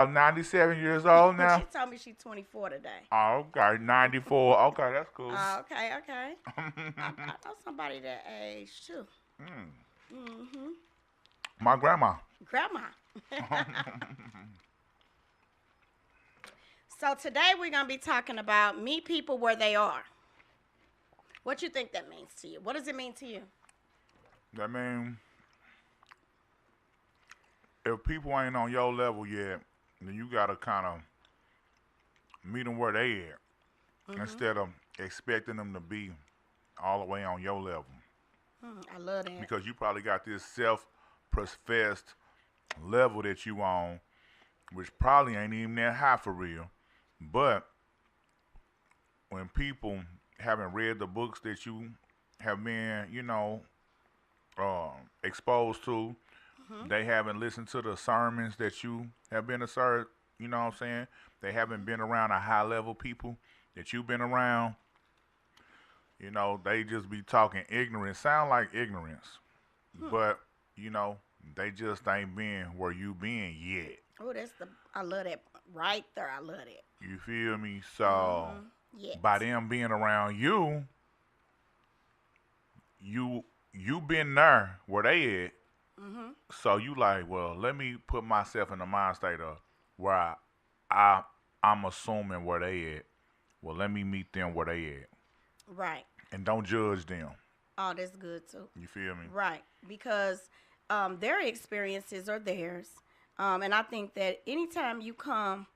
I'm 97 years old She now. told me she's 24 today. Oh, okay, 94. Okay, that's cool. Okay, okay. I know somebody that age too. Mm, Mm-hmm. my grandma. Grandma. So today we're gonna be talking about meet people where they are. What you think that means to you? What does it mean to you? That mean if people ain't on your level yet, then you gotta kind of meet them where they at Mm-hmm. instead of expecting them to be all the way on your level. I love that. Because you probably got this self-professed level that you on, which probably ain't even that high for real. But when people haven't read the books that you have been, exposed to, Mm-hmm. they haven't listened to the sermons that you have been served. You know what I'm saying? They haven't been around a high level people that you've been around. They just be talking ignorance, sound like ignorance, Hmm. but you know, they just ain't been where you been yet. Oh, I love that right there. I love that. You feel me? So Mm-hmm. by Yes. them being around you, you been there where they at. Mm-hmm. So you like, well, let me put myself in the mind state of where I I'm assuming where they at. Well, let me meet them where they at, Right. and don't judge them. Oh, that's good too. You feel me? Right. Because their experiences are theirs. And I think that anytime you come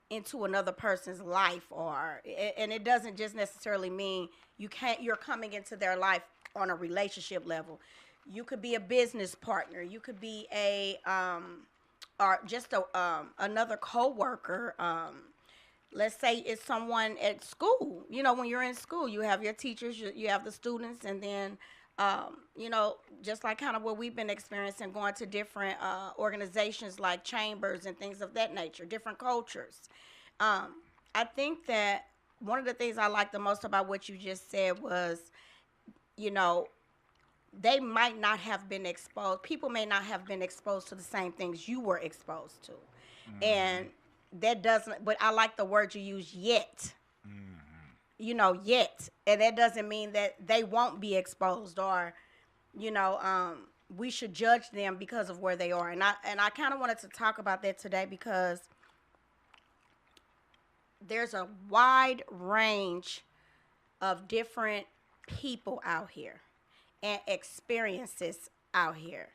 into another person's life, and it doesn't just necessarily mean you're coming into their life on a relationship level. You could be a business partner. You could be a or just another coworker. Let's say it's someone at school. When you're in school, you have your teachers, you have the students, and then just like kind of what we've been experiencing, going to different organizations like chambers and things of that nature, different cultures. um, I think that one of the things I like the most about what you just said was, you know they might not have been exposed. People may not have been exposed to the same things you were exposed to. And Hmm. that doesn't, but I like the word you use, yet. Hmm. Yet. And that doesn't mean that they won't be exposed, or, you know, um, we should judge them because of where they are. And I kind of wanted to talk about that today because there's a wide range of different people out here and experiences out here.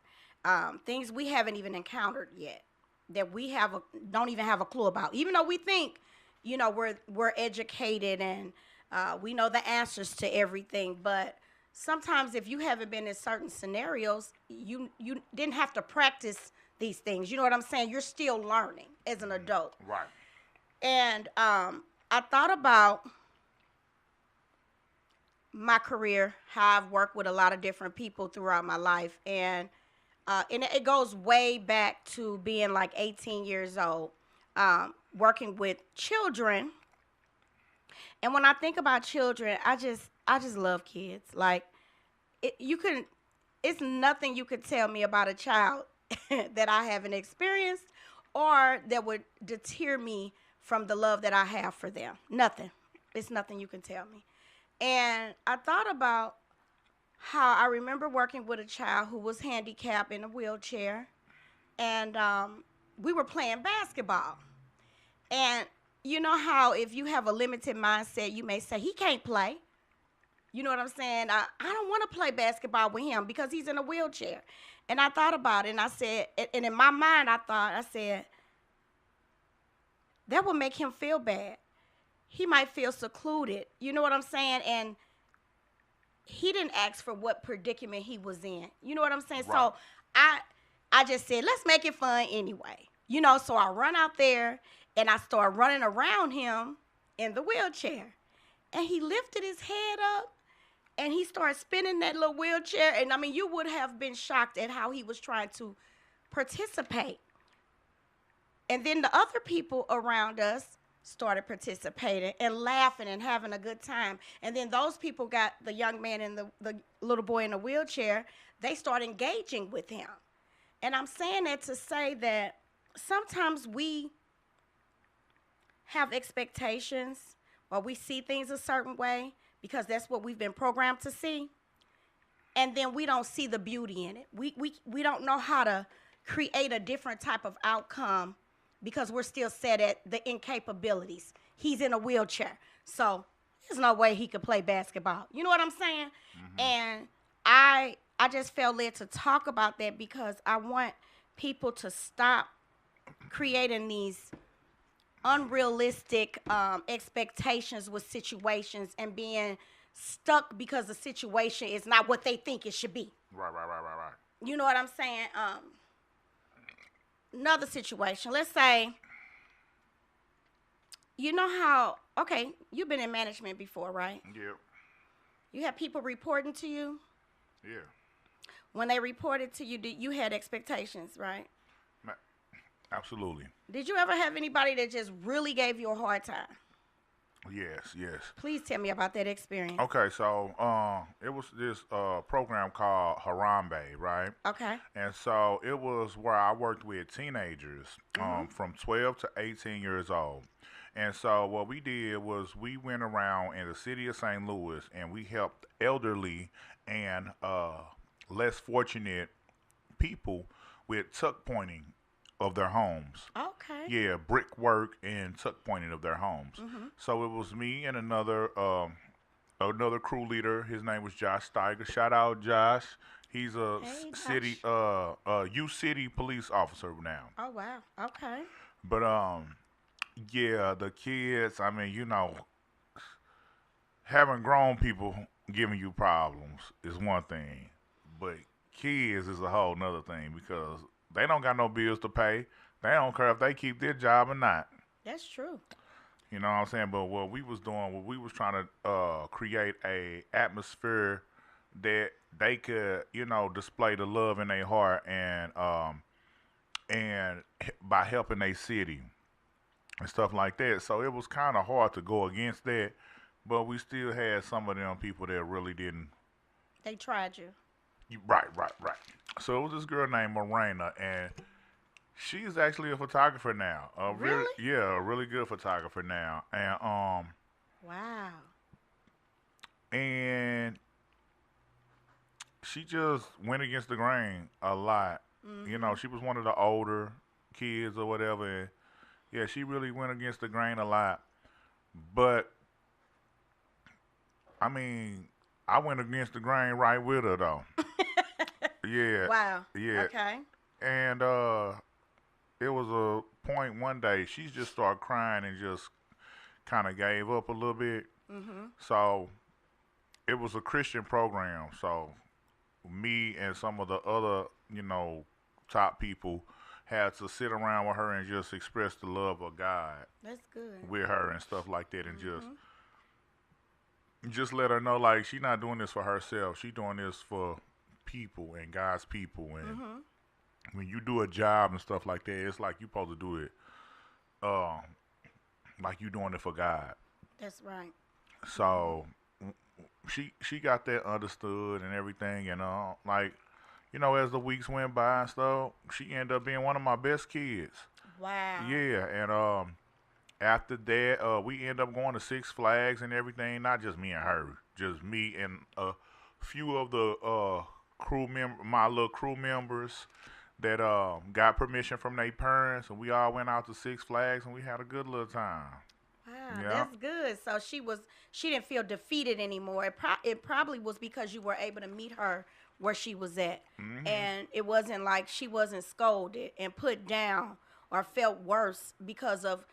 Things we haven't even encountered yet, that don't even have a clue about. Even though we think, we're educated and we know the answers to everything, but sometimes if you haven't been in certain scenarios, you didn't have to practice these things. You know what I'm saying? You're still learning as an adult. Right. And I thought about my career, how I've worked with a lot of different people throughout my life, and it goes way back to being like 18 years old, working with children. And when I think about children, I just love kids. Like, you can, it's nothing you could tell me about a child that I haven't experienced or that would deter me from the love that I have for them. Nothing. It's nothing you can tell me. And I thought about how I remember working with a child who was handicapped in a wheelchair, and we were playing basketball. And you know how if you have a limited mindset, you may say he can't play. You know what I'm saying? I don't want to play basketball with him because he's in a wheelchair. And I thought about it, and I said, and in my mind, I said, that would make him feel bad. He might feel secluded. You know what I'm saying? And he didn't ask for what predicament he was in. You know what I'm saying? Right. So I I just said, let's make it fun anyway. So I run out there and I start running around him in the wheelchair. And he lifted his head up and he started spinning that little wheelchair. And I mean, you would have been shocked at how he was trying to participate. And then the other people around us started participating and laughing and having a good time. And then those people got the young man and the little boy in the wheelchair, they start engaging with him. And I'm saying that to say that sometimes we have expectations or we see things a certain way because that's what we've been programmed to see. And then we don't see the beauty in it. We don't know how to create a different type of outcome because we're still set at the incapabilities. He's in a wheelchair. So there's no way he could play basketball. You know what I'm saying? Hmm. And I just felt led to talk about that because I want people to stop creating these unrealistic expectations with situations and being stuck because the situation is not what they think it should be. Right, right, right, right, right. You know what I'm saying? Another situation. Let's say, you know how, okay, you've been in management before, right? Yeah, You have people reporting to you. yeah. When they reported to you, you had expectations, right? Ma- Absolutely. Did you ever have anybody that just really gave you a hard time? Yes, yes. Please tell me about that experience. Okay, so it was this program called Harambe, right? Okay. And so it was where I worked with teenagers Mm-hmm. from 12 to 18 years old. And so what we did was we went around in the city of St. Louis and we helped elderly and less fortunate people with tuck pointing of their homes. Okay. Yeah, brickwork and tuck pointing of their homes. Mm-hmm. So it was me and another crew leader. His name was Josh Steiger. Shout out Josh. He's a Hey, city Josh. U City police officer now. Oh, wow. Okay. But yeah, the kids. I mean, having grown people giving you problems is one thing, but kids is a whole nother thing because they don't got no bills to pay. They don't care if they keep their job or not. That's true. You know what I'm saying? But what we was trying to create a atmosphere that they could, display the love in their heart and by helping their city and stuff like that. So it was kind of hard to go against that, but we still had some of them people that really didn't. They tried you. Right, right, right. So it was this girl named Morena, and she's actually a photographer now. A really, Really? yeah, a really good photographer now, Wow. and she just went against the grain a lot. Mm-hmm. She was one of the older kids or whatever, and yeah, she really went against the grain a lot. But I mean, I went against the grain right with her though. Yeah, Wow. yeah, Okay. and it was a point one day she just started crying and just kind of gave up a little bit. Mm-hmm. So it was a Christian program. So me and some of the other, top people had to sit around with her and just express the love of God That's good. with her and stuff like that, and just Mm-hmm. just let her know like she not doing this for herself. She doing this for people and God's people. And Mm-hmm. when you do a job and stuff like that, it's like you supposed to do it, um, like you doing it for God. That's right. Mm-hmm. So she got that understood and everything, and like as the weeks went by and stuff, she ended up being one of my best kids. Wow. Yeah, and after that, we end up going to Six Flags and everything. Not just me and her, just me and a few of the my little crew members that got permission from their parents, and we all went out to Six Flags and we had a good little time. Wow, Yeah. that's good. So she didn't feel defeated anymore. It probably was because you were able to meet her where she was at, Hmm. and it wasn't like she wasn't scolded and put down or felt worse because of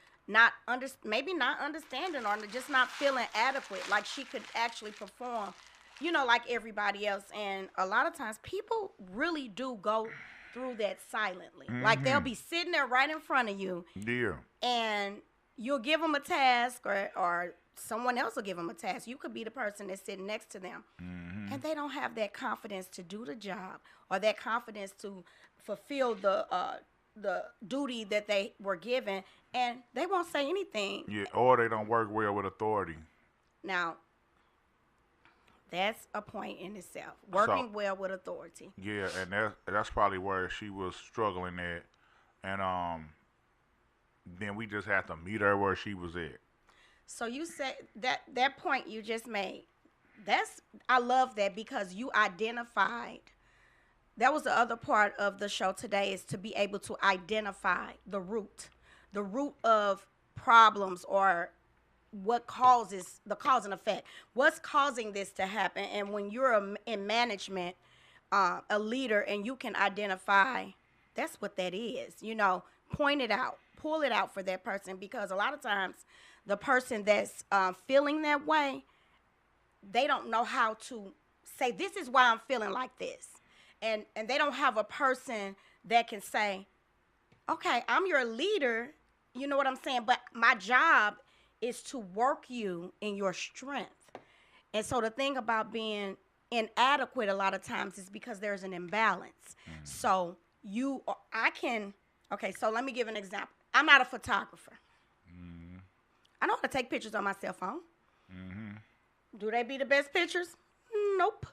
maybe not understanding or just not feeling adequate, like she could actually perform, like everybody else. And a lot of times people really do go through that silently. Like they'll Hmm. be sitting there right in front of you Yeah. and you'll give them a task or someone else will give them a task. You could be the person that's sitting next to them. Hmm. And they don't have that confidence to do the job or that confidence to fulfill the duty that they were given, and they won't say anything. Yeah. Or they don't work well with authority. Now, that's a point in itself. So Working well with authority. yeah, and that's probably where she was struggling at. and then we just had to meet her where she was at. So you said that point you just made. That's I love that because you identified. That was the other part of the show today is to be able to identify the root of problems or what causes the cause and effect. What's causing this to happen? And when you're in management, a leader, and you can identify, that's what that is. Point it out, pull it out for that person because a lot of times the person that's feeling that way, they don't know how to say this is why I'm feeling like this, and they don't have a person that can say, okay, I'm your leader, you know what I'm saying, but my job is to work you in your strength. And so the thing about being inadequate a lot of times is because there's an imbalance. So okay, so let me give an example. I'm not a photographer. I know how to take pictures on my cell phone. Do they be the best pictures? Nope.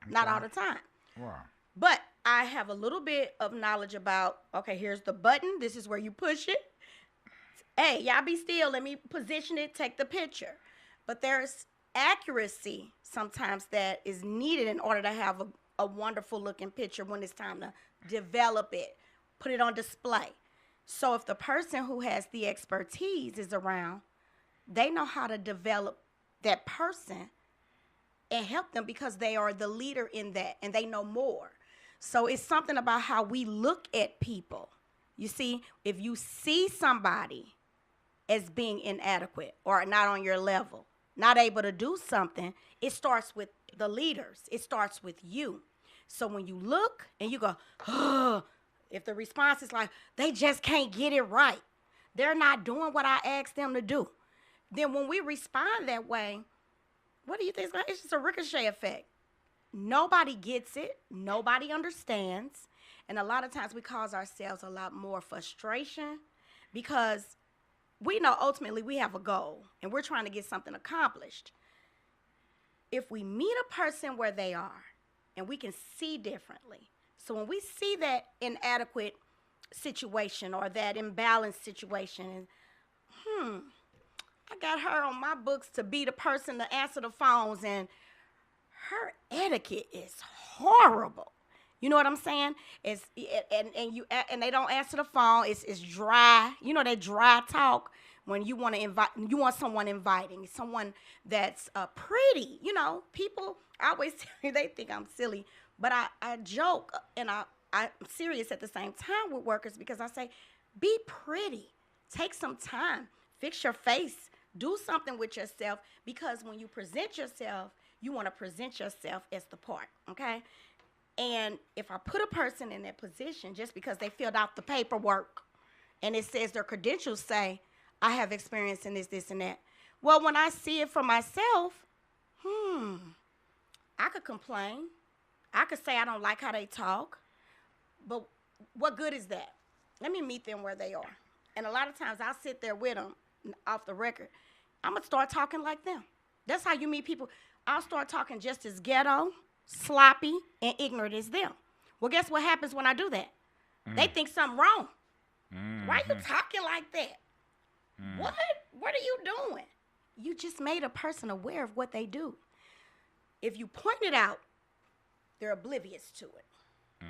Not all the time. Wow. But I have a little bit of knowledge about, okay, here's the button. This is where you push it. Hey, y'all be still. Let me position it, take the picture. But there's accuracy sometimes that is needed in order to have a wonderful looking picture when it's time to develop it, put it on display. So if the person who has the expertise is around, they know how to develop that person and help them because they are the leader in that and they know more. So it's something about how we look at people. You see, if you see somebody as being inadequate or not on your level, not able to do something, it starts with the leaders. It starts with you. So when you look and you go, oh, if the response is like, they just can't get it right, they're not doing what I asked them to do, then when we respond that way, what do you think? It's just a ricochet effect. Nobody gets it. Nobody understands. And a lot of times we cause ourselves a lot more frustration because we know ultimately we have a goal and we're trying to get something accomplished. If we meet a person where they are and we can see differently. So when we see that inadequate situation or that imbalanced situation, and I got her on my books to be the person to answer the phones, and her etiquette is horrible. You know what I'm saying? And they don't answer the phone. It's dry. You know that dry talk when you want to invite. You want someone inviting, someone that's pretty. People always tell me they think I'm silly, but I joke and I'm serious at the same time with workers because I say, be pretty. Take some time. Fix your face. Do something with yourself because when you present yourself, you want to present yourself as the part, okay? And if I put a person in that position just because they filled out the paperwork and it says their credentials say, I have experience in this, this, and that. Well, when I see it for myself, I could complain. I could say I don't like how they talk. But what good is that? Let me meet them where they are. And a lot of times I'll sit there with them off the record. I'm going to start talking like them. That's how you meet people. I'll start talking just as ghetto, sloppy, and ignorant as them. Well, guess what happens when I do that? They think something wrong. Why are you talking like that? What? What are you doing? You just made a person aware of what they do. If you point it out, they're oblivious to it.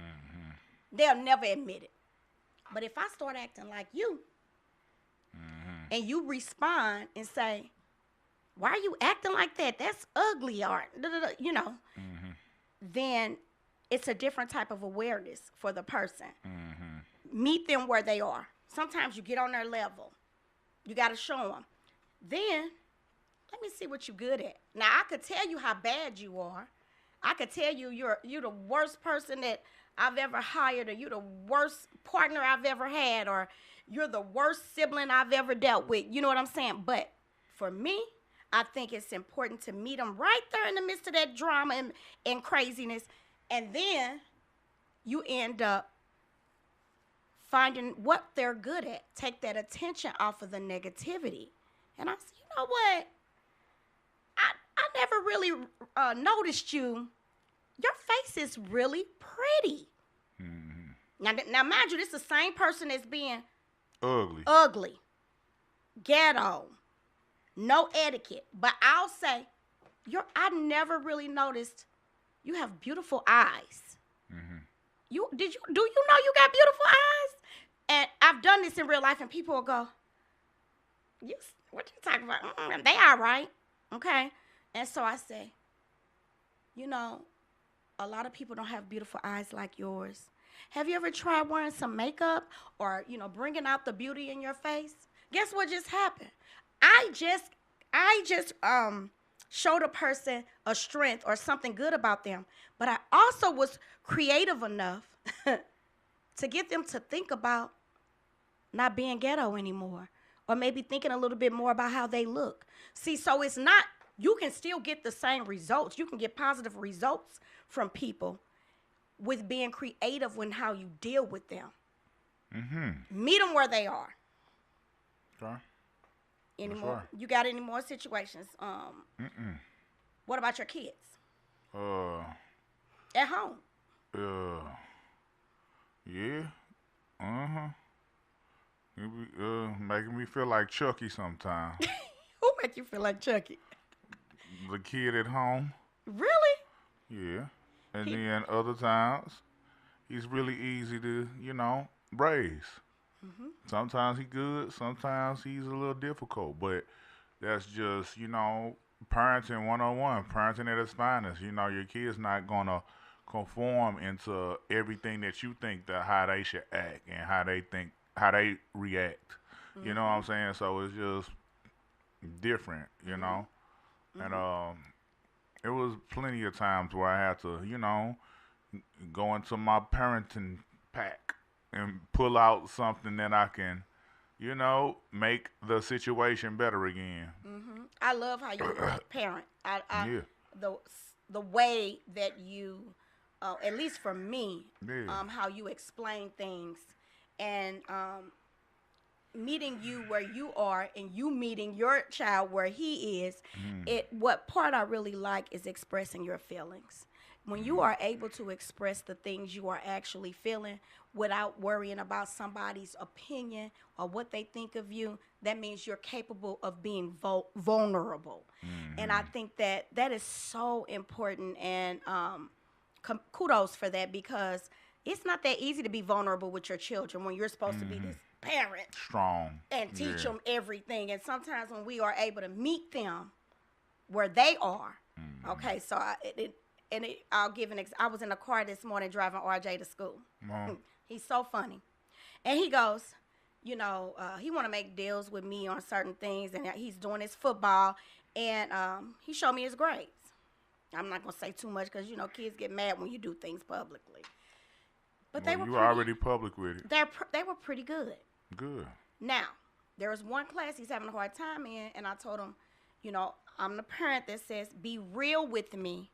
They'll never admit it. But if I start acting like you, and you respond and say, why are you acting like that? That's ugly, or, then it's a different type of awareness for the person. Meet them where they are. Sometimes you get on their level. You got to show them. Then, let me see what you're good at. Now, I could tell you how bad you are. I could tell you you're the worst person that I've ever hired, or you're the worst partner I've ever had, or you're the worst sibling I've ever dealt with. You know what I'm saying? But for me, I think it's important to meet them right there in the midst of that drama and craziness. And then you end up finding what they're good at. Take that attention off of the negativity. And I said, you know what? I never really noticed you. Your face is really pretty. Now, mind you, this is the same person that's being ugly, ghetto, no etiquette. But I'll say, I never really noticed you have beautiful eyes. Mm-hmm. Do you know you got beautiful eyes? And I've done this in real life, and people will go, what you talking about? They are right, okay. And so I say, a lot of people don't have beautiful eyes like yours. Have you ever tried wearing some makeup or, bringing out the beauty in your face? Guess what just happened? I just showed a person a strength or something good about them, but I also was creative enough to get them to think about not being ghetto anymore, or maybe thinking a little bit more about how they look. See, so it's not, you can still get the same results. You can get positive results from people with being creative in how you deal with them. Mm-hmm. Meet them where they are. Okay. Any more? You got any more situations? What about your kids? At home? Yeah. Uh-huh. Making me feel like Chucky sometimes. Who make you feel like Chucky? The kid at home. Really? Yeah. And then other times, he's really easy to, raise. Mm-hmm. Sometimes he's good. Sometimes he's a little difficult. But that's just, parenting 101, parenting at its finest. Your kid's not going to conform into everything that you think that how they should act and how they react. Mm-hmm. You know what I'm saying? So it's just different, Mm-hmm. And it was plenty of times where I had to, go into my parenting pack and pull out something that I can, make the situation better again. Mm-hmm. I love how you parent. Yeah. The way that you, at least for me, yeah. How you explain things, and meeting you where you are and you meeting your child where he is. What part I really like is expressing your feelings. When you are able to express the things you are actually feeling without worrying about somebody's opinion or what they think of you, that means you're capable of being vulnerable. Mm-hmm. And I think that is so important, and kudos for that, because it's not that easy to be vulnerable with your children when you're supposed to be this parent, strong, and teach them everything. And sometimes when we are able to meet them where they are, okay. So I'll give an I was in a car this morning driving RJ to school. He's so funny, and he goes, he want to make deals with me on certain things, and he's doing his football, and he showed me his grades. I'm not gonna say too much because kids get mad when you do things publicly. But they were already public with it. They were pretty good. Good. Now, there was one class he's having a hard time in, and I told him, I'm the parent that says, be real with me,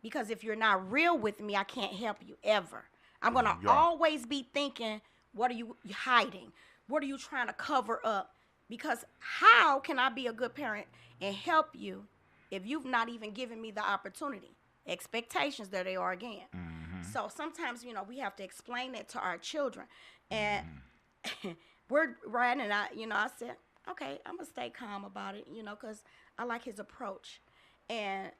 because if you're not real with me, I can't help you ever. I'm going to always be thinking, what are you hiding? What are you trying to cover up? Because how can I be a good parent and help you if you've not even given me the opportunity? Expectations, there they are again. Mm-hmm. So sometimes, we have to explain that to our children. And we're riding, and I said, okay, I'm going to stay calm about it, because I like his approach. And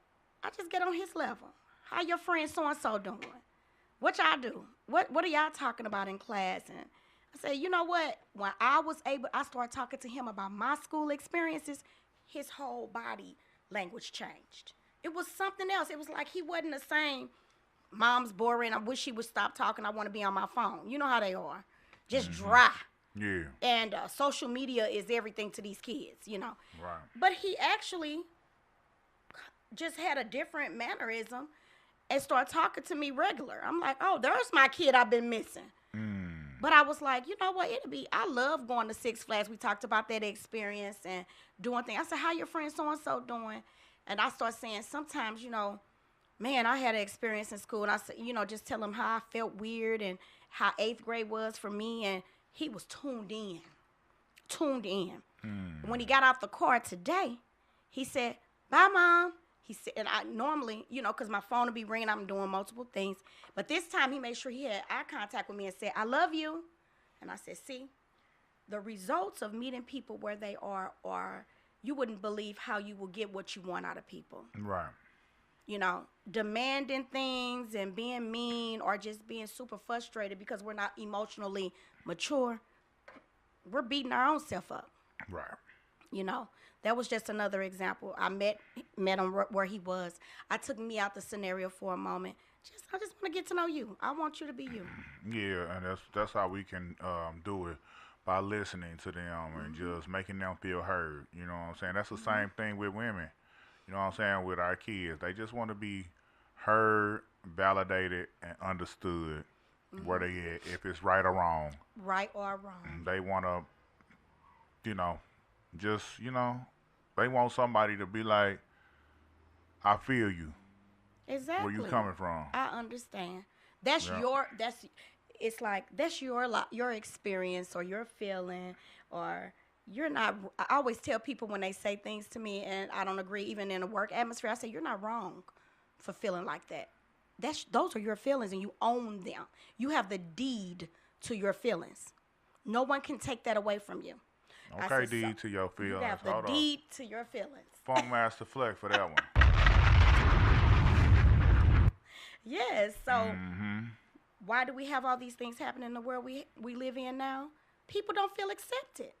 I just get on his level. How your friend so-and-so doing? What y'all do? What are y'all talking about in class? And I said, you know what? When I started talking to him about my school experiences, his whole body language changed. It was something else. It was like he wasn't the same, mom's boring, I wish she would stop talking, I want to be on my phone. You know how they are. Just dry. Yeah. And social media is everything to these kids, Right. But he actually just had a different mannerism and started talking to me regular. I'm like, oh, there's my kid I've been missing. But I was like, you know what? I love going to Six Flags. We talked about that experience and doing things. I said, how your friend so-and-so doing? And I started saying, sometimes, man, I had an experience in school. And I said, just tell him how I felt weird and how 8th grade was for me. And he was tuned in. When he got out the car today, he said, bye, Mom. He said, and I normally, because my phone will be ringing, I'm doing multiple things. But this time he made sure he had eye contact with me and said, I love you. And I said, see, the results of meeting people where they are you wouldn't believe how you will get what you want out of people. Right. Demanding things and being mean or just being super frustrated because we're not emotionally mature, we're beating our own self up. Right. That was just another example. I met him where he was. I took me out the scenario for a moment. I just want to get to know you. I want you to be you. Yeah, and that's how we can do it, by listening to them and just making them feel heard. You know what I'm saying? That's the same thing with women. You know what I'm saying? With our kids, they just want to be heard, validated, and understood where they at, if it's right or wrong. Right or wrong. They want to, just, they want somebody to be like, I feel you. Exactly. Where you coming from? I understand. That's your experience or your feeling, or you're not. I always tell people when they say things to me and I don't agree, even in a work atmosphere, I say, you're not wrong for feeling like that. Those are your feelings and you own them. You have the deed to your feelings. No one can take that away from you. Okay, deed to your feelings. You have the deed to your feelings. Funk Master Flex for that one. Yes. So why do we have all these things happening in the world we live in now? People don't feel accepted.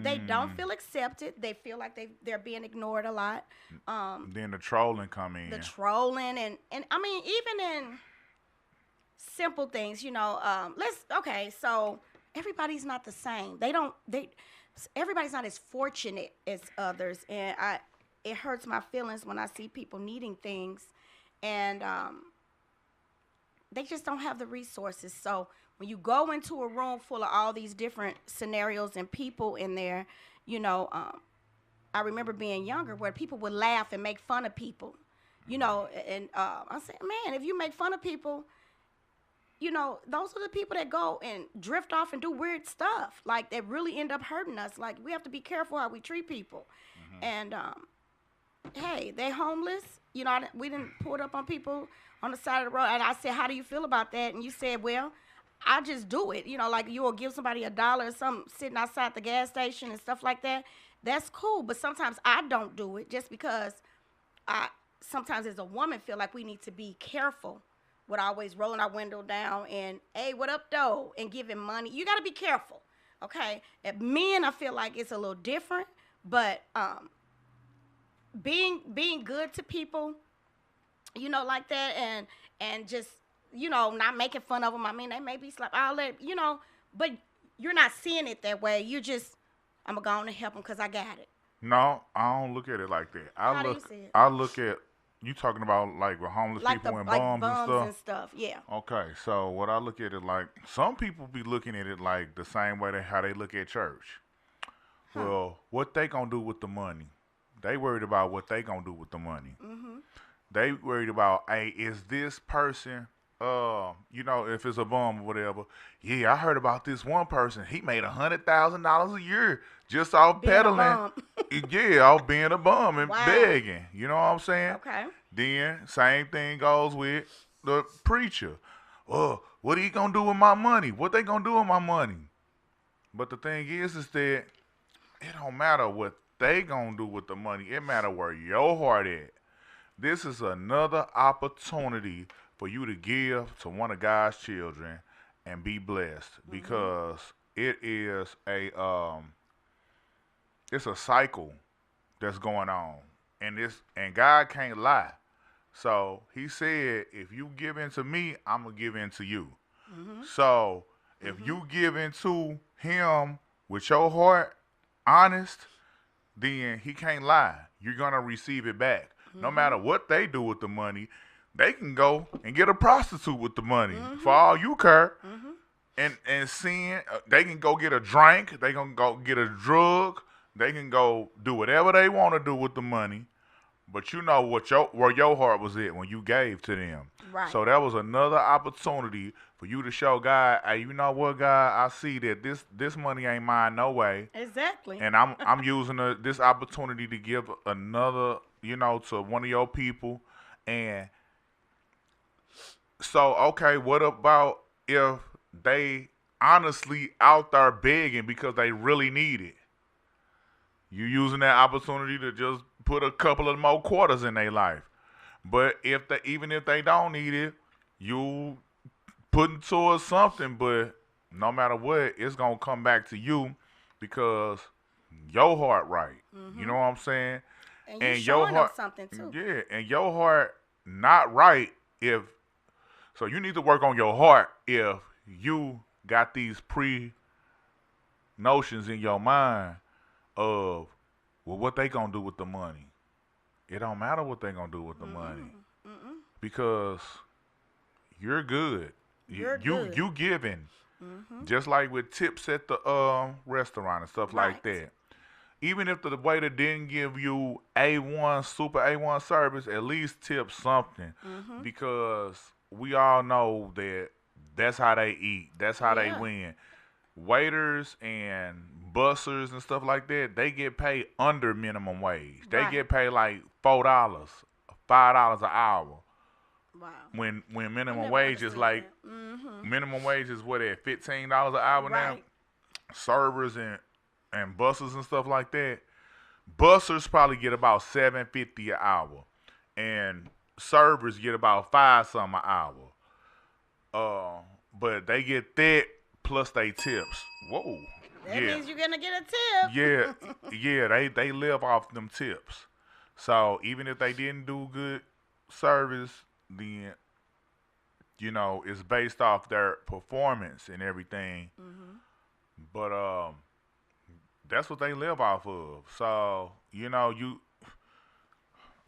They don't feel accepted. They feel like they're being ignored a lot. Then the trolling come in. The trolling and I mean, even in simple things, so everybody's not the same. Everybody's not as fortunate as others, and it hurts my feelings when I see people needing things and they just don't have the resources. So when you go into a room full of all these different scenarios and people in there, I remember being younger where people would laugh and make fun of people, and I said, man, if you make fun of people, those are the people that go and drift off and do weird stuff, like that really end up hurting us. Like, we have to be careful how we treat people. And hey, they homeless. We didn't pull it up on people on the side of the road. And I said, how do you feel about that? And you said, well, I just do it. Like you will give somebody $1 or something sitting outside the gas station and stuff like that. That's cool. But sometimes I don't do it just because sometimes as a woman feel like we need to be careful with always rolling our window down and, hey, what up, though? And giving money. You got to be careful. Okay. At men, I feel like it's a little different, but being good to people, like that, and just, not making fun of them. I mean, they may be I'll let, but you're not seeing it that way. You just, I'm going to go on and help them because I got it. No, I don't look at it like that. How do you see it? I look at, you talking about like with homeless people and bums and stuff. Yeah. Okay, so what I look at it like, some people be looking at it like the same way how they look at church. Well, what they gonna do with the money? They worried about what they gonna do with the money. They worried about, hey, is this person, if it's a bum or whatever? Yeah, I heard about this one person. He made $100,000 a year just off peddling. Yeah, off being a bum and begging. You know what I'm saying? Okay. Then same thing goes with the preacher. Oh, what are you gonna do with my money? What they gonna do with my money? But the thing is that it don't matter what they gonna do with the money. It matter where your heart at. This is another opportunity for you to give to one of God's children and be blessed, because it is it's a cycle that's going on, and God can't lie. So He said, if you give in to me, I'm gonna give in to you. So if you give into Him with your heart, honest, then He can't lie. You're gonna receive it back. No matter what they do with the money, they can go and get a prostitute with the money for all you care. And sin, they can go get a drink. They can go get a drug. They can go do whatever they want to do with the money. but you know what where your heart was at when you gave to them. Right. So that was another opportunity for you to show God, hey, you know what, God, I see that this money ain't mine no way, Exactly. and I'm using this opportunity to give another, to one of your people, and so okay, what about if they honestly out there begging because they really need it? You using that opportunity to just put a couple of more quarters in their life. But even if they don't need it, you putting towards something. But no matter what, it's gonna come back to you because your heart right. You know Mhm. what I'm saying? And you And your showing them heart, something too. yeah, and your heart not right if so. You need to work on your heart if you got these pre notions in your mind of, well, what they gonna do with the money? It don't matter what they gonna do with the money Mm-mm. Mm-mm. because you're good. You You're you, good. you giving Mhm. just like with tips at the restaurant and stuff like Right. that. Even if the waiter didn't give you A1 super A1 service, at least tip something Mhm. because we all know that that's how they eat. That's how they Yeah. win. Waiters and bussers and stuff like that, they get paid under minimum wage. They Right. get paid like $4, $5 an hour. Wow. When I minimum never wage is understood like that. Mhm. minimum wage is what at $15 an hour now. Right. Servers and bussers and stuff like that. Bussers probably get about $7.50 an hour, and servers get about five some an hour. Uh, but they get that plus they tips. Whoa, That yeah. means you're gonna get a Yeah, tip. yeah, they live off them tips. So even if they didn't do good service, then it's based off their performance and everything. Mhm. But that's what they live off of. So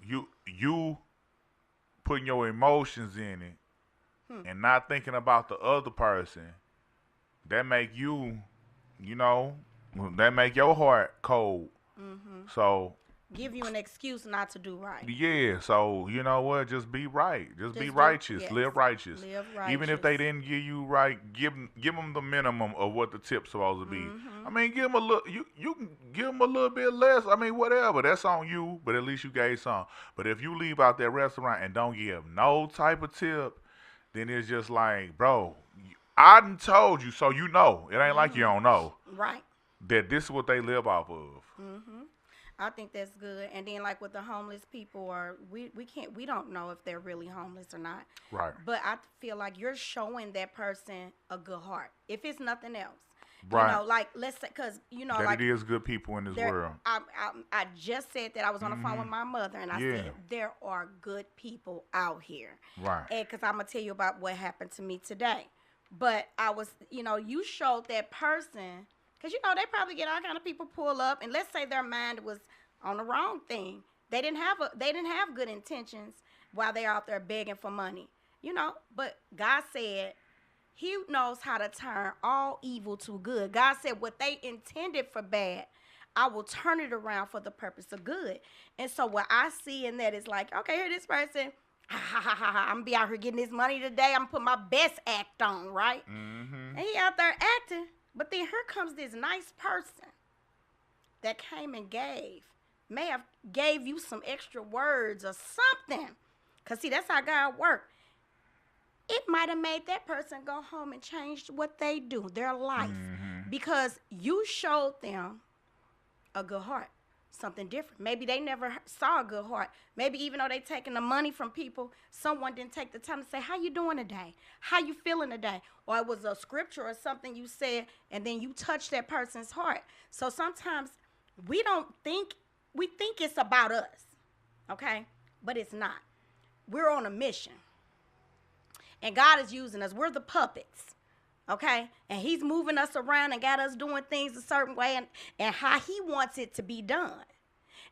you putting your emotions in it Hmm. and not thinking about the other person, that make you know, that make your heart cold. Mhm. So Give you an excuse not to do right. yeah, so you know what? Just be right. Just be Just do righteous. yes. Live righteous. Live Even if righteous. they didn't give you right, give them the minimum of what the tip's supposed to be. I Mhm. mean, give them a little. You can give them a little bit less. I mean, whatever. That's on you. But at least you gave some. But if you leave out that restaurant and don't give no type of tip, then it's just like, bro, I done told you, so you know. It ain't like you Mhm. don't know Right. that this is what they live off of. Mhm. I think that's good. And then like with the homeless people, or we don't know if they're really homeless or not. Right. But I feel like you're showing that person a good heart. If it's nothing else, Right. like let's say, cause That it like is good people in this there, world. I just said that I was on the phone with Hmm. my mother, and I Yeah. said there are good people out here, Right. and because I'm gonna tell you about what happened to me today. But I was, you showed that person, because they probably get all kind of people pull up, and let's say their mind was on the wrong thing. They didn't have good intentions while they're out there begging for money, But God said He knows how to turn all evil to good. God said, what they intended for bad, I will turn it around for the purpose of good. And so what I see in that is like, okay, here this person, I'm gonna be out here getting this money today. I'm gonna put my best act on, right? Hmm. And he out there acting. But then here comes this nice person that came and may have gave you some extra words or something. Cause see, that's how God works. It might have made that person go home and change what they do, their life, Hmm. because you showed them a good heart, something different. Maybe they never saw a good heart. Maybe even though they taking the money from people, someone didn't take the time to say, how you doing today? How you feeling today? Or it was a scripture or something you said, and then you touched that person's heart. So sometimes we don't think, we think it's about us, okay? But it's not. We're on a mission. And God is using us. We're the puppets. Okay? And He's moving us around and got us doing things a certain way and how He wants it to be done.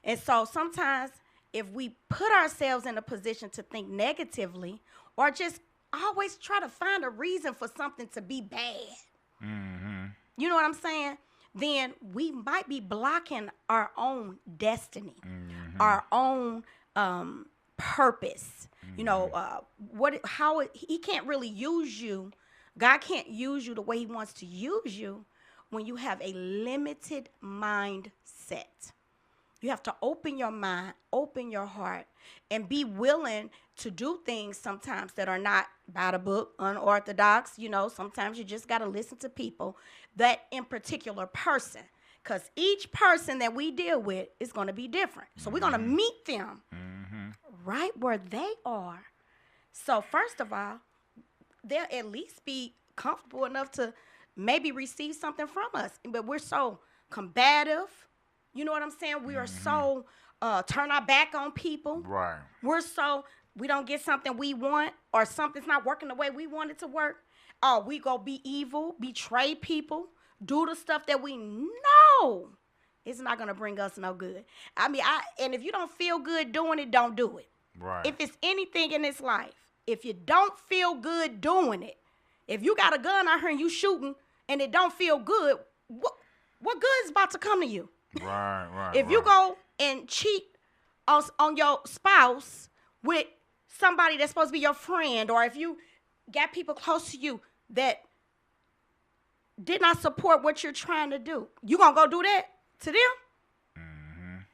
And so sometimes if we put ourselves in a position to think negatively or just always try to find a reason for something to be bad, Hmm. you know what I'm saying? Then we might be blocking our own destiny, Hmm. our own purpose. He can't really use you. God can't use you the way he wants to use you when you have a limited mindset. You have to open your mind, open your heart, and be willing to do things sometimes that are not by the book, unorthodox. Sometimes you just got to listen to people, that in particular person, because each person that we deal with is going to be different. So we're going to meet them right where they are. So first of all, they'll at least be comfortable enough to maybe receive something from us. But we're so combative. You know what I'm saying? We are so turn our back on people. Right. We don't get something we want, or something's not working the way we want it to work. Oh, we go be evil, betray people, do the stuff that we know is not going to bring us no good. And if you don't feel good doing it, don't do it. Right. If it's anything in this life, if you don't feel good doing it, if you got a gun out here and you shooting and it don't feel good, what good is about to come to you? Right. If you go and cheat on your spouse with somebody that's supposed to be your friend, or if you got people close to you that did not support what you're trying to do, you gonna go do that to them?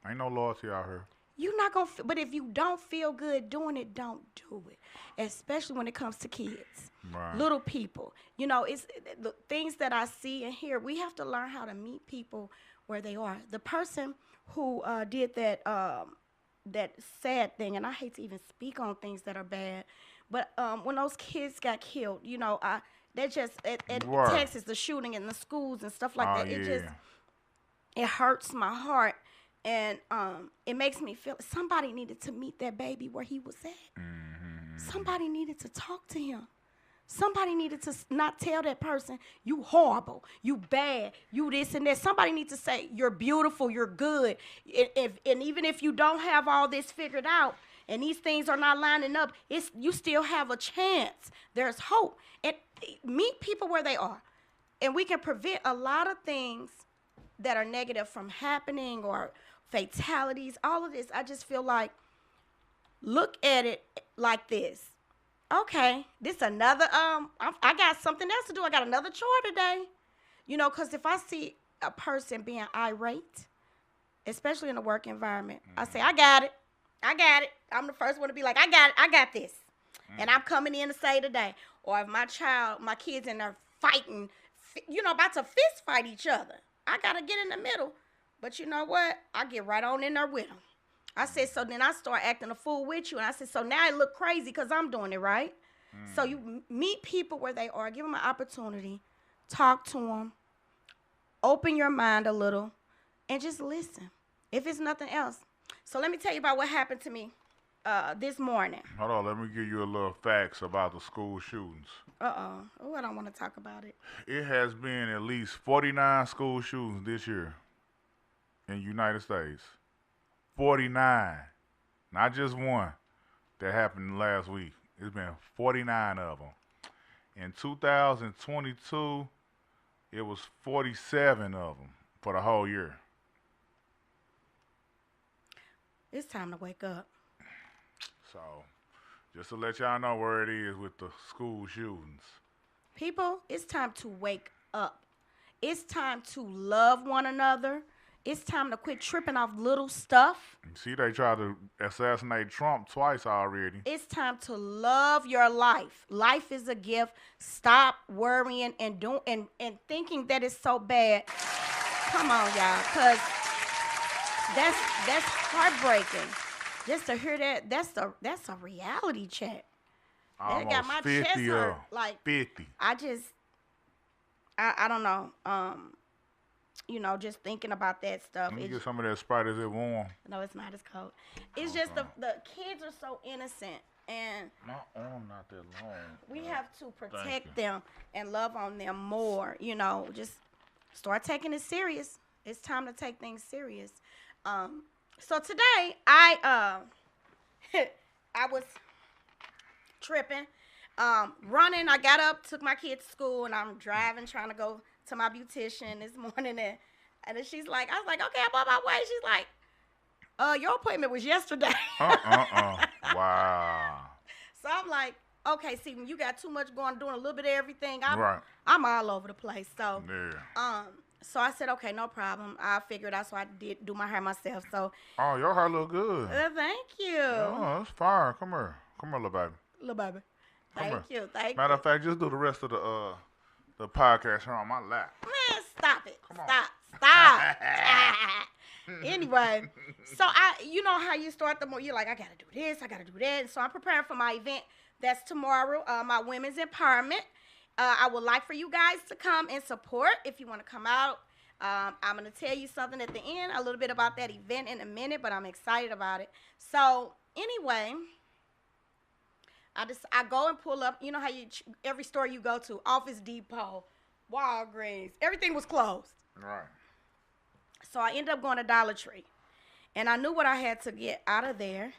Ain't no loyalty out here. You're not gonna. But if you don't feel good doing it, don't do it. Especially when it comes to kids, little people. It's the things that I see and hear. We have to learn how to meet people where they are. The person who did that that sad thing, and I hate to even speak on things that are bad, but when those kids got killed, that just at Texas, the shooting in the schools and stuff like that, it hurts my heart. And it makes me feel somebody needed to meet that baby where he was at. Somebody needed to talk to him. Somebody needed to not tell that person, you horrible, you bad, you this and that. Somebody needs to say, you're beautiful, you're good. And even if you don't have all this figured out and these things are not lining up, you still have a chance. There's hope. And meet people where they are. And we can prevent a lot of things that are negative from happening, or fatalities, all of this. I just feel like, look at it like this. Okay, this another, I got something else to do. I got another chore today. Because if I see a person being irate, especially in a work environment, I say, I got it. I'm the first one to be like, I got this. And I'm coming in to say today. Or if my kids in there fighting, about to fist fight each other, I got to get in the middle. But you know what? I get right on in there with them. I said, so then I start acting a fool with you. And I said, so now it look crazy because I'm doing it right. So you meet people where they are. Give them an opportunity. Talk to them. Open your mind a little. And just listen. If it's nothing else. So let me tell you about what happened to me this morning. Hold on. Let me give you a little facts about the school shootings. Oh, I don't want to talk about it. It has been at least 49 school shootings this year in the United States. 49. Not just one that happened last week. It's been 49 of them. In 2022, it was 47 of them for the whole year. It's time to wake up. So, just to let y'all know where it is with the school shootings. People, it's time to wake up. It's time to love one another. It's time to quit tripping off little stuff. See, they tried to assassinate Trump twice already. It's time to love your life. Life is a gift. Stop worrying and thinking that it's so bad. Come on, y'all, because that's heartbreaking. Just to hear that, that's a reality check. Almost that got my 50 chest hurt. Like 50. I don't know. Just thinking about that stuff. Let me get some of that Sprite. Is it warm? No, it's not. It's cold. It's just the kids are so innocent, and my arm not that long. We have to protect them and love on them more. Just start taking it serious. It's time to take things serious. So today I was tripping, running. I got up, took my kids to school, and I'm driving, trying to go to my beautician this morning, and she's like, I was like, okay, I'm on my way. She's like, Your appointment was yesterday. Wow. So I'm like, okay, see, when you got too much going, doing a little bit of everything, Right. I'm all over the place. So, Yeah. so I said, okay, no problem. I figured out, so I did do my hair myself. So, Oh, your hair look good. thank you, Oh, that's fire. Come here. Come here, little baby. little baby. Come here. Thank Matter you. of fact, just do the rest of the podcast here on my lap. Man, stop it. Come on. Stop. Anyway, so you know how you start the more, you're like, I gotta do this, I gotta do that. And so I'm preparing for my event that's tomorrow, my women's empowerment. I would like for you guys to come and support if you want to come out. I'm gonna tell you something at the end, a little bit about that event in a minute, but I'm excited about it. So anyway, I go and pull up. You know how every store you go to, Office Depot, Walgreens, everything was closed. Right. So I ended up going to Dollar Tree. And I knew what I had to get out of there.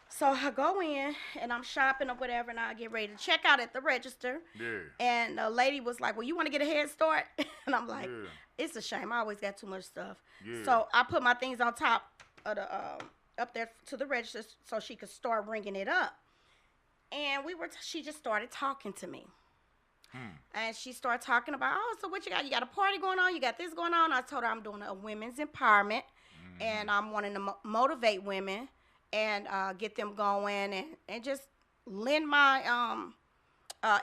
So I go in and I'm shopping or whatever, and I get ready to check out at the register. Yeah. And the lady was like, well, you want to get a head start? And I'm like, Yeah. it's a shame. I always got too much stuff. Yeah. So I put my things on top of the up there to the register so she could start ringing it up. And she just started talking to me. And she started talking about, oh, so what you got? You got a party going on? You got this going on? I told her I'm doing a women's empowerment, and I'm wanting to motivate women and get them going and just lend my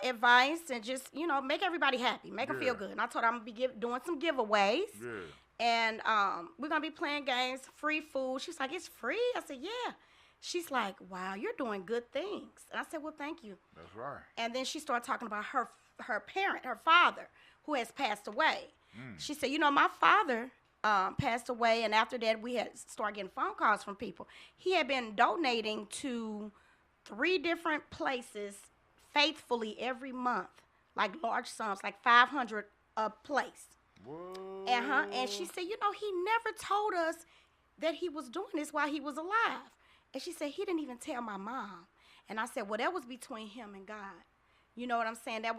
advice and just, make everybody happy, make them feel good. And I told her I'm going to be doing some giveaways. Yeah. And we're going to be playing games, free food. She's like, it's free? I said, yeah. She's like, wow, you're doing good things. And I said, well, thank you. That's right. And then she started talking about her parent, her father, who has passed away. She said, my father passed away, and after that, we had started getting phone calls from people. He had been donating to 3 different places faithfully every month, like large sums, like $500 a place. Whoa. And she said, he never told us that he was doing this while he was alive. And she said, he didn't even tell my mom. And I said, well, that was between him and God. You know what I'm saying? I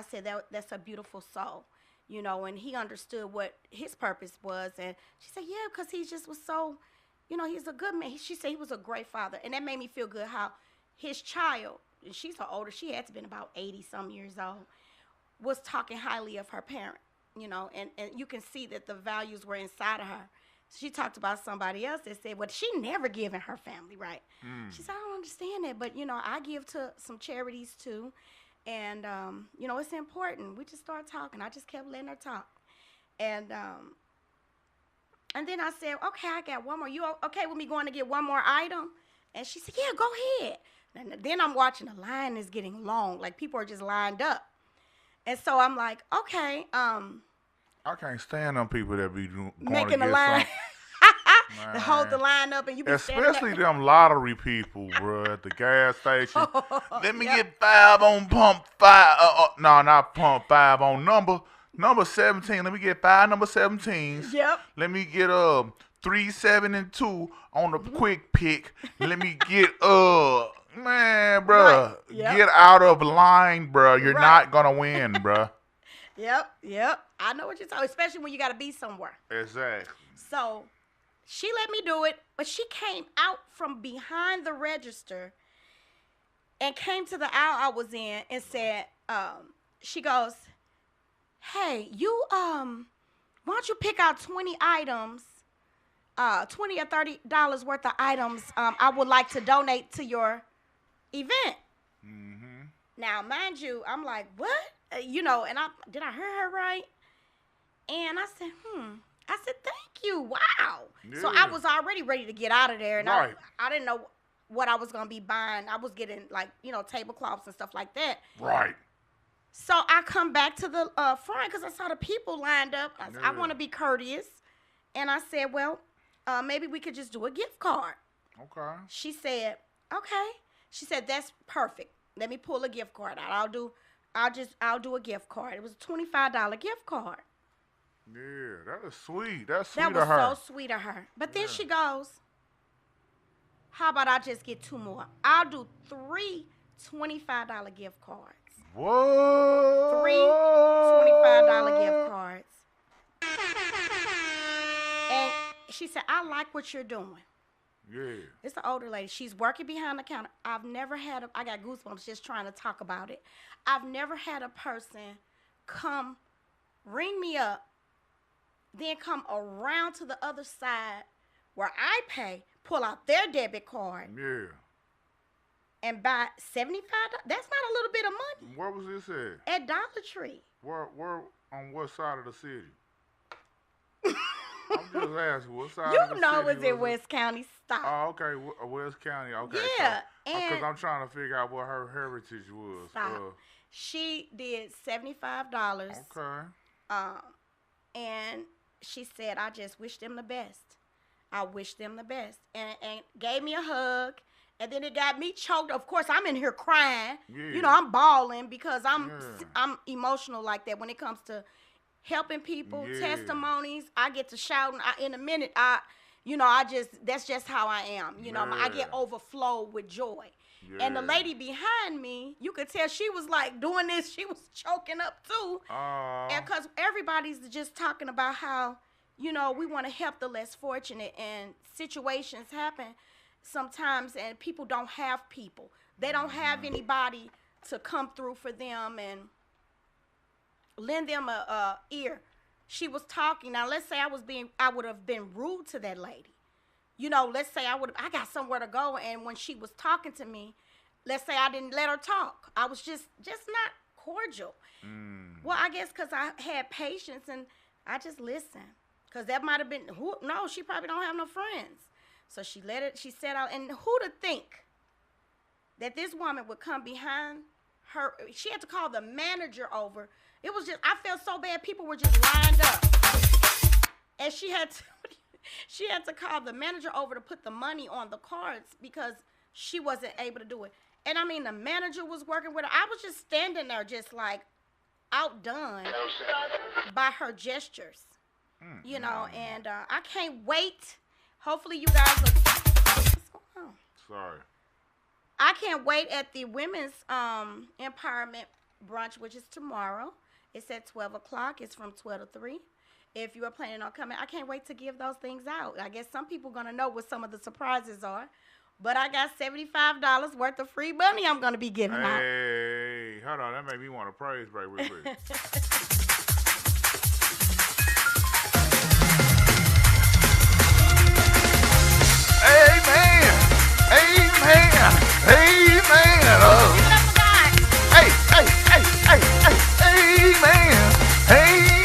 said, that's a beautiful soul, and he understood what his purpose was. And she said, yeah, because he just was so, he's a good man. She said he was a great father. And that made me feel good how his child, and she's so older, she had to been about 80-some years old, was talking highly of her parent, and you can see that the values were inside of her. She talked about somebody else that said, well, she never given her family, right? She said, I don't understand that, but, I give to some charities, too. And, it's important. We just started talking. I just kept letting her talk. And then I said, okay, I got one more. You okay with me going to get one more item? And she said, yeah, go ahead. And then I'm watching the line is getting long. Like, people are just lined up. And so I'm like, okay, I can't stand them people that be going making to a get line. Man. To hold the line up and you be especially them lottery people, bro, at the gas station. Let me Yep. get 5 on pump 5. No, not pump 5 on number 17. Let me get 5 number 17s. Yep. Let me get 3, 7, and 2 on the quick pick. Let me get man, bro, Right. Yep. get out of line, bro. You're Right. not gonna win, bro. Yep. I know what you're talking, especially when you got to be somewhere. Exactly. So she let me do it, but she came out from behind the register and came to the aisle I was in and said, she goes, hey, you, why don't you pick out 20 items, $20 or $30 worth of items I would like to donate to your event. Mm-hmm. Now, mind you, I'm like, what? And did I hear her right? And I said, I said, thank you. Wow. Yeah. So I was already ready to get out of there. And Right. I didn't know what I was going to be buying. I was getting, tablecloths and stuff like that. Right. So I come back to the front because I saw the people lined up. I Yeah. want to be courteous. And I said, well, maybe we could just do a gift card. Okay. She said, okay. She said, that's perfect. Let me pull a gift card out. I'll do a gift card. It was a $25 gift card. Yeah, that is sweet. That's sweet That was of her. so sweet of her. But then Yeah. she goes, how about I just get 2 more? I'll do 3 $25 gift cards. Whoa. 3 $25 gift cards. And she said, I like what you're doing. Yeah. It's an older lady. She's working behind the counter. I've never had I got goosebumps just trying to talk about it. I've never had a person come ring me up, then come around to the other side where I pay, pull out their debit card, Yeah. and buy $75. That's not a little bit of money. Where was this at? At Dollar Tree. Where on what side of the city? I'm just asking, what side of the city? You know it's in West County. Stop. Oh, okay, West County. Okay. Yeah, Because and I'm trying to figure out what her heritage was. stop. She did $75. Okay. And she said, I just wish them the best. I wish them the best. And gave me a hug. And then it got me choked. Of course, I'm in here crying. Yeah. You know, I'm bawling because I'm emotional like that when it comes to helping people, testimonies. I get to shout. In a minute, that's just how I am. You know, I get overflowed with joy. Yeah. And the lady behind me, you could tell she was like doing this. She was choking up too. And because everybody's just talking about how, you know, we want to help the less fortunate, and situations happen sometimes, and people don't have people. They don't have anybody to come through for them and lend them a ear. She was talking. Now, let's say I would have been rude to that lady. You know, let's say I got somewhere to go, and when she was talking to me, let's say I didn't let her talk. I was just not cordial. Well, I guess because I had patience and I just listened. Because that might have been, no, she probably don't have no friends. So she said out, and who to think that this woman would come behind her? She had to call the manager over. It was just, I felt so bad. People were just lined up. And she had to call the manager over to put the money on the cards because she wasn't able to do it. And I mean, the manager was working with her. I was just standing there just like outdone by her gestures, you know, and I can't wait. Hopefully you guys will. What's going on? Sorry. I can't wait at the women's empowerment brunch, which is tomorrow. It's at 12 o'clock. It's from 12 to 3. If you are planning on coming, I can't wait to give those things out. I guess some people are going to know what some of the surprises are. But I got $75 worth of free money I'm going to be giving out. Hey, hold on. That made me want to praise break real quick. Amen. Amen. Amen. Hey, hey, hey, hey, hey. Amen. Amen.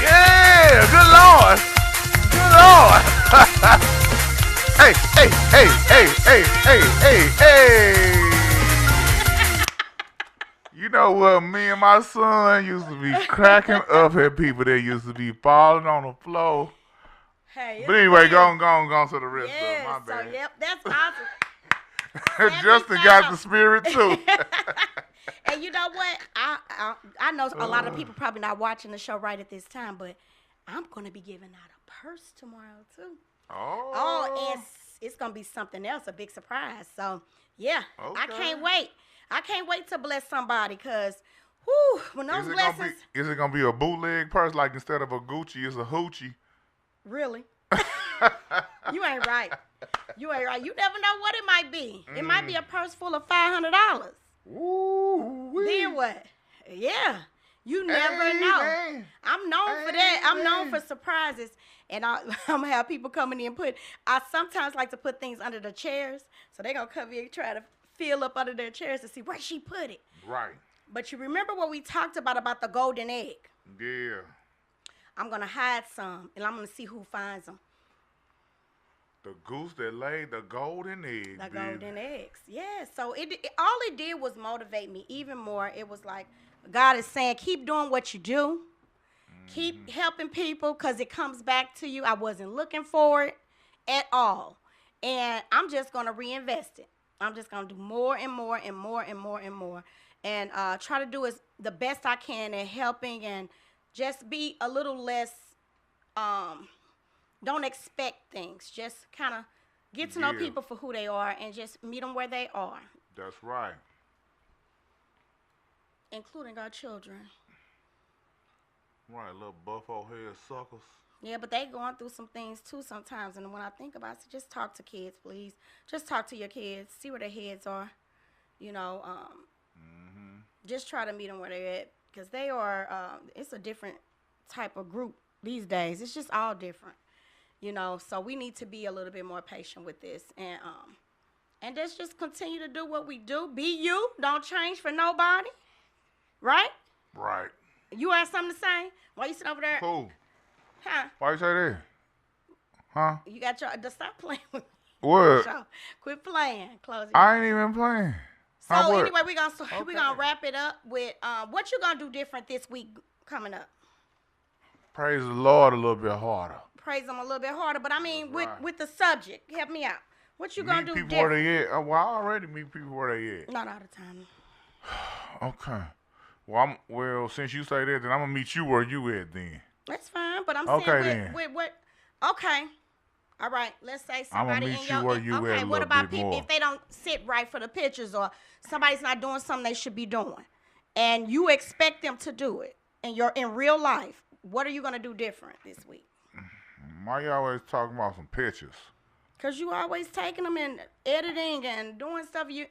Yeah, good Lord. Good Lord. Hey, hey, hey, hey, hey, hey, hey, hey. You know what? Me and my son used to be cracking up at people that used to be falling on the floor. Hey, but anyway, go on to the rest of it. My bad. So, yep, that's awesome. Justin got the spirit too. And you know what? I know a lot of people probably not watching the show right at this time, but I'm going to be giving out a purse tomorrow too. Oh, and it's going to be something else, a big surprise. So, yeah, okay. I can't wait. I can't wait to bless somebody because, when those blessings. Is it going to be a bootleg purse, like instead of a Gucci, it's a hoochie? Really? You ain't right. You ain't right. You never know what it might be. It might be a purse full of $500. Ooh. Then what? Yeah. You never know. I'm known for that. I'm known for surprises. And I'm going to have people coming in and I sometimes like to put things under the chairs. So they're going to come here and try to feel up under their chairs to see where she put it. Right. But you remember what we talked about the golden egg? Yeah. I'm going to hide some, and I'm going to see who finds them. The goose that laid the golden egg. The golden eggs. Yeah. So all it did was motivate me even more. It was like God is saying, keep doing what you do. Keep helping people because it comes back to you. I wasn't looking for it at all. And I'm just going to reinvest it. I'm just going to do more and more and more and more and more. And try to do the best I can at helping and just be a little less, don't expect things. Just kind of get to know people for who they are and just meet them where they are. That's right. Including our children. Right, little buffo head suckers. Yeah, but they going through some things too sometimes. And when I think about it, just talk to kids, please. Just talk to your kids. See where their heads are. You know, just try to meet them where they're at. Because they are, it's a different type of group these days. It's just all different. You know, so we need to be a little bit more patient with this. And let's just continue to do what we do. Be you. Don't change for nobody. Right? Right. You have something to say? Why you sitting over there? Who? Huh? Why you say that? Huh? You got your, stop playing with me. What? Sure. Quit playing. Close your I ain't even playing. So Huh, what? anyway, we gonna wrap it up with what you gonna do different this week coming up. Praise the Lord a little bit harder. Praise him a little bit harder, but I mean Right. with the subject, help me out. What you gonna Meet do people different? where they at. Well, I already meet people where they at. Not all the time. Okay. Well, since you say that, then I'm gonna meet you where you at then. That's fine, but I'm Okay, saying then. with what? Okay. All right, let's say I'ma somebody meet in you your where you okay. at a What little about bit people more. if they don't sit right for the pictures or somebody's not doing something they should be doing, and you expect them to do it, and you're in real life? What are you gonna do different this week? Why you always talking about some pictures? Cause you always taking them and editing and doing stuff you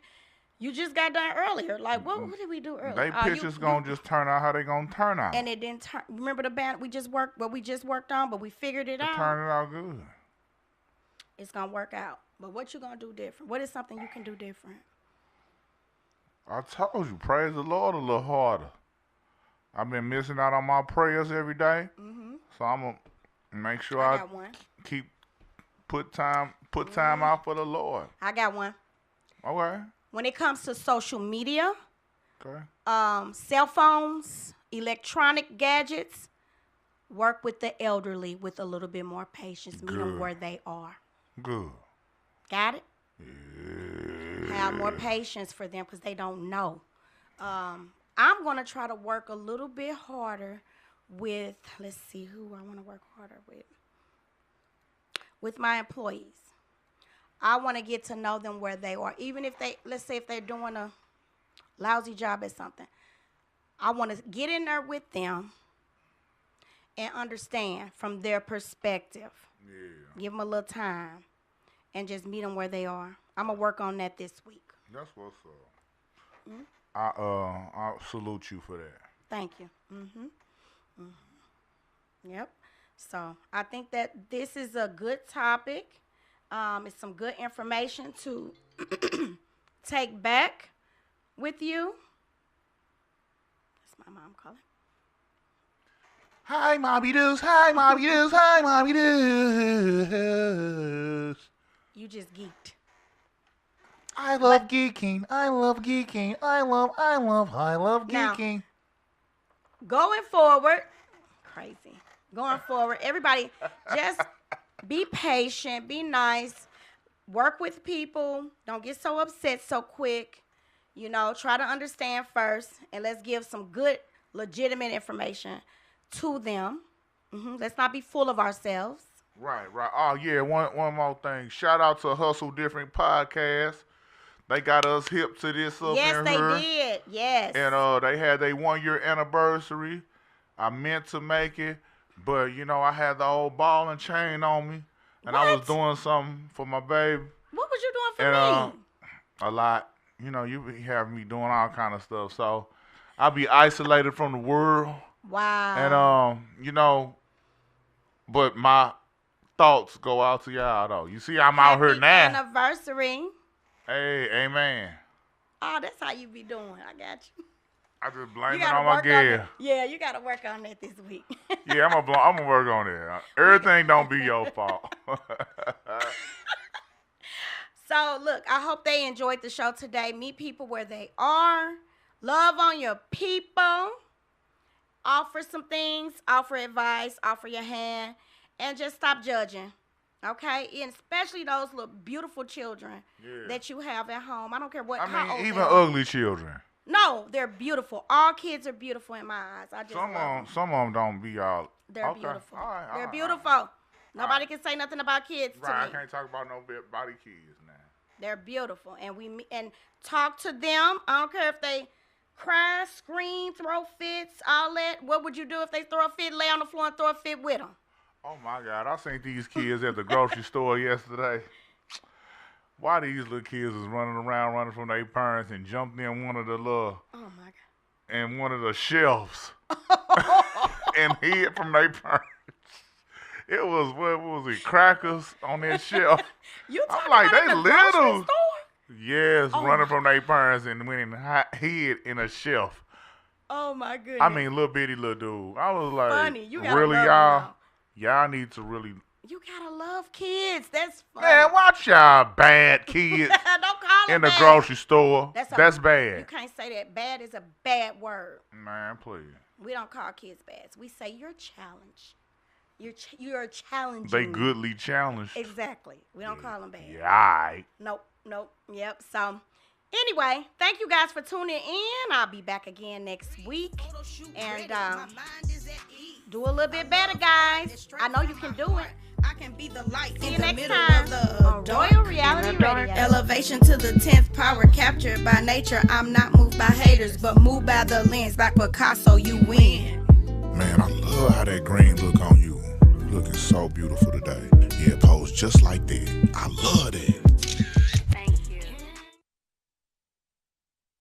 just got done earlier. Like what did we do earlier? They pictures gonna just turn out how they gonna turn out. And it didn't turn. Remember the band we just worked on, but we figured it out. Turn it out good. It's gonna work out. But what you gonna do different? What is something you can do different? I told you, praise the Lord a little harder. I've been missing out on my prayers every day, so I'm gonna make sure I I got one. keep put time out for the Lord. I got one. Okay. When it comes to social media, Okay. cell phones, electronic gadgets, work with the elderly with a little bit more patience. Meet them Good. where they are. Good. Got it? Yeah. Have more patience for them because they don't know. I'm going to try to work a little bit harder with, let's see who I want to work harder with my employees. I want to get to know them where they are. Even if let's say if they're doing a lousy job at something, I want to get in there with them and understand from their perspective. Yeah. Give them a little time and just meet them where they are. I'm going to work on that this week. That's what's up. I salute you for that. Thank you. Yep. So I think that this is a good topic. It's some good information to take back with you. That's my mom calling. Hi, Mommy Doos. Hi, Mommy Doos. Hi, Mommy Doos. You just geeked. I love geeking. I love geeking. I love Now, geeking. Going forward, crazy. Going forward, everybody just be patient, be nice, work with people. Don't get so upset so quick. You know, try to understand first, and let's give some good, legitimate information to them. Let's not be full of ourselves. Right. Oh yeah, one more thing. Shout out to Hustle Different Podcast. They got us hip to this up Yes, in they here. did. Yes. And they had their 1 year anniversary. I meant to make it, but I had the old ball and chain on me, and I was What? doing something for my baby. What was you doing for And me? a lot. You be having me doing all kind of stuff. So I'll be isolated from the world. Wow. And but my thoughts go out to y'all though. You see, I'm out here Happy now. Anniversary. Hey, amen. Oh, that's how you be doing. I got you. I just You blame it gotta on my work on gal. that. Yeah, you gotta work on that this week. Yeah, I'm gonna work on it. Everything don't be your fault. So, look, I hope they enjoyed the show today. Meet people where they are. Love on your people. Offer some things. Offer advice. Offer your hand. And just stop judging. Okay? And especially those little beautiful children that you have at home. I don't care how old even they are. ugly children. No, they're beautiful. All kids are beautiful in my eyes. I just love them. Some of them don't be all. They're okay. beautiful. All right, They're all right, beautiful. all right. Nobody can say nothing about kids to Right, me. I can't talk about no big body kids now. They're beautiful, and talk to them. I don't care if they cry, scream, throw fits, all that. What would you do if they throw a fit, lay on the floor and throw a fit with them? Oh my God, I seen these kids at the grocery store yesterday. Why these little kids is running around, running from their parents and jumped in one of the Oh my in one of the shelves God. and hid from their parents. It was, what was it, crackers on that shelf. You I'm talking like, about they at the grocery little. store? Yes, Oh running my- from their parents and went and hid in a shelf. Oh my goodness. I mean, little bitty little dude. I was like, Funny. You gotta really, love y'all? them, Y'all need to really. you gotta love kids. That's funny. Man, watch y'all bad kids Don't call them in the bad. grocery store. That's That's You bad. can't say that. Bad is a bad word. Man, please. We don't call kids bad. We say you're challenged. You're challenging. They goodly challenged. Exactly. We don't call them bad. Yeah, alright. Nope. Yep. So, anyway, thank you guys for tuning in. I'll be back again next week. And do a little bit better, guys. I know you can do it. I can be the light See in you the next middle time of the on dark. Royal Reality Radio. Elevation to the 10th power, captured by nature. I'm not moved by haters, but moved by the lens. Like Picasso, you win. Man, I love how that green look on you. You looking so beautiful today. Yeah, pose just like that. I love that.